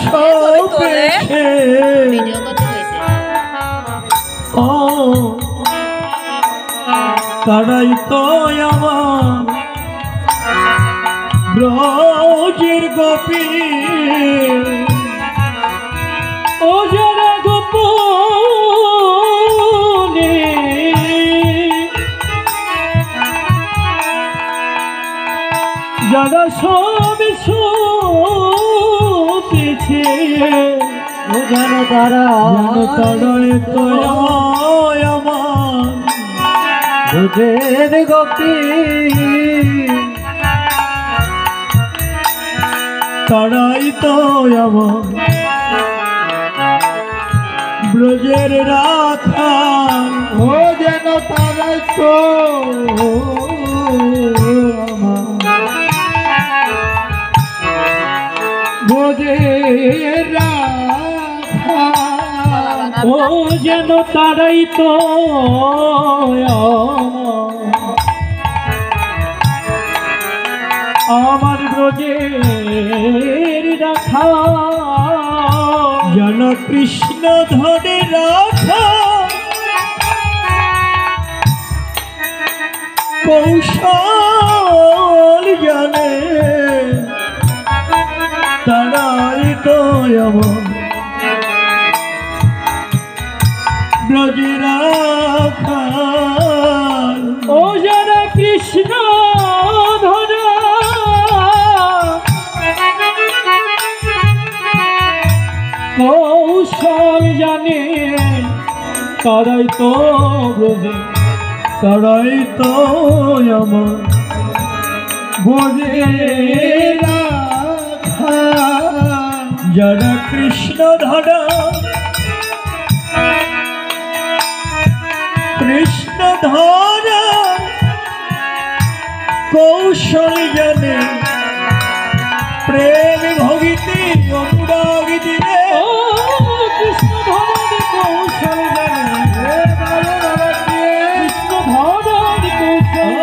সপেছে ও তারাই তো আমার ব্রজের গোপী ও যারা গোপনে যারা সব শুতেছে যেন তারাই তো আমার ব্রজের গোপী তারাই তো আমার ব্রজের রাখা ও যেন তারাই তো ব্রজের রাখা ও যেন তারাই তো আমার ব্রজের রাখা যেন কৃষ্ণ ধরে রাখা কৌশল জানে তারাই তো আমার ব্রজের রাখা ও যারা কৃষ্ণ ধরা কৌশল জানে তারাই তো ব্রজে তারাই তো আমার ব্রজের রাখা যারা কৃষ্ণ ধরা কৃষ্ণ ধরা কৌশল জানে প্রেম ভগিতি অনুরাগ দিলে কৃষ্ণ ধরার কৌশল জানে কৃষ্ণ ধরার কৌশল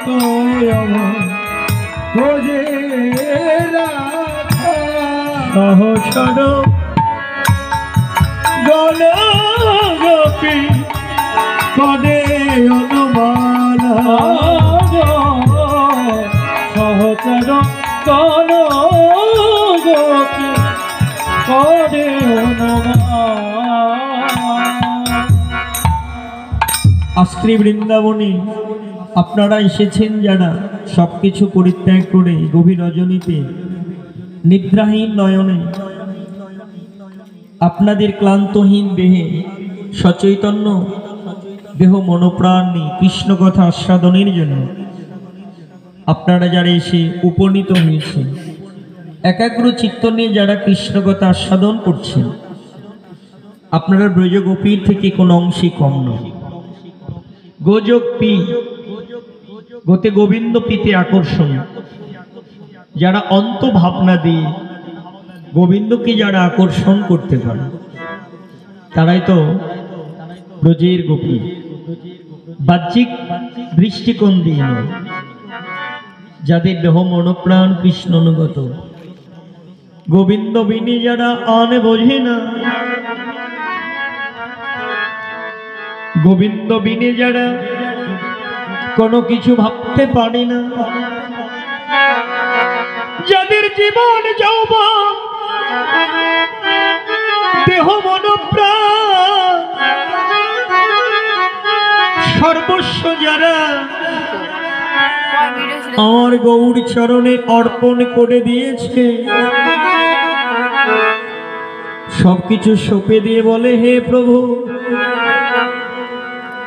তো আমার ব্রজের রাখা সহচর গণ গোপী পদে অনুমান সহচর গণ গোপী পদে আশ্রী বৃন্দাবনে আপনারা এসেছেন যারা সবকিছু পরিত্যাগ করে গভীর রজনীতে নিদ্রাহীন নয়নে আপনাদের ক্লান্তহীন দেহে সচৈতন্য দেহ মনোপ্রাণ নিয়ে কৃষ্ণ কথা আস্বাদনের জন্য আপনারা যারা এসে উপনীত হয়েছে একাগ্র চিত্ত নিয়ে যারা কৃষ্ণ কথা আস্বাদন করছেন আপনারা ব্রজগোপীর থেকে কোনো অংশে কম নয়। গোযোগ পি গোতে গোবিন্দ পিতে আকর্ষণ যারা অন্ত ভাবনা দিয়ে গোবিন্দকে যারা আকর্ষণ করতে পারে তারাই তো ব্রজের গোপী। বাহ্যিক দৃষ্টিকোণ দিয়ে নয়, যাদের দেহ মনোপ্রাণ কৃষ্ণ অনুগত গোবিন্দ বিনি যারা আনে বোঝে না, গোবিন্দ বিনে যারা কোনো কিছু ভাবতে পারে না, যাদের জীবন যৌবন দেহ মনোপ্রাণ সর্বস্ব যারা আমার গৌর চরণে অর্পণ করে দিয়েছে, সবকিছু সঁপে দিয়ে বলে হে প্রভু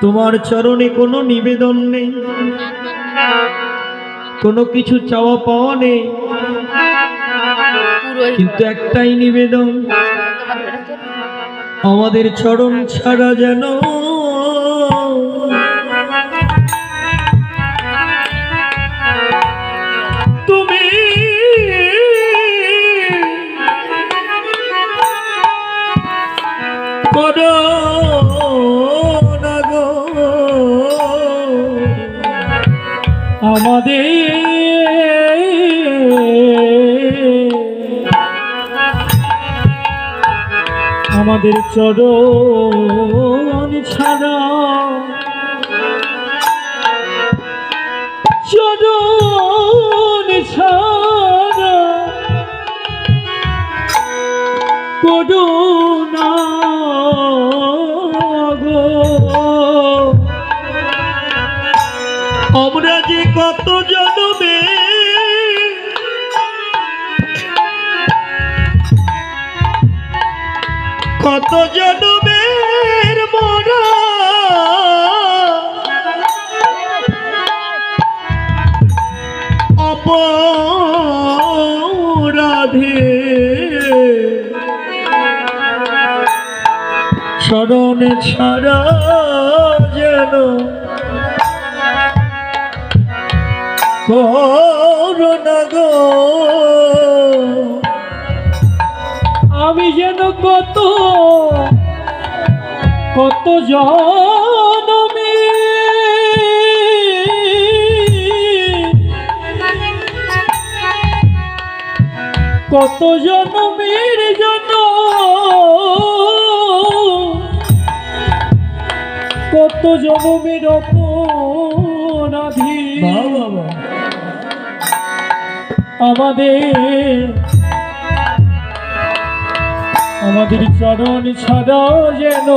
তোমার চরণে কোনো নিবেদন নেই, কোনো কিছু চাওয়া পাওয়া নেই, কিন্তু একটাই নিবেদন আমাদের চরণ ছাড়া যেন তুমি করো না গো আমাদের আমাদের চরণ ছাড়া চরণ ছাড়া করুণা গো। আমরা যে কত জন্মে কত জন্মের মরা অপরাধে শরণে ছাড়া যেন করুণা গো। আমি যেন কত কত জনমে কত জনমের জন্য কত জনমের অপরাধী আমাদের চরণ ছাড়া যেন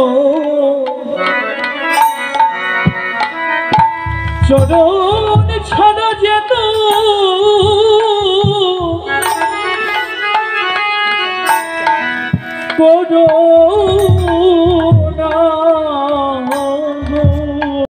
চরণ ছাড়া যেন করো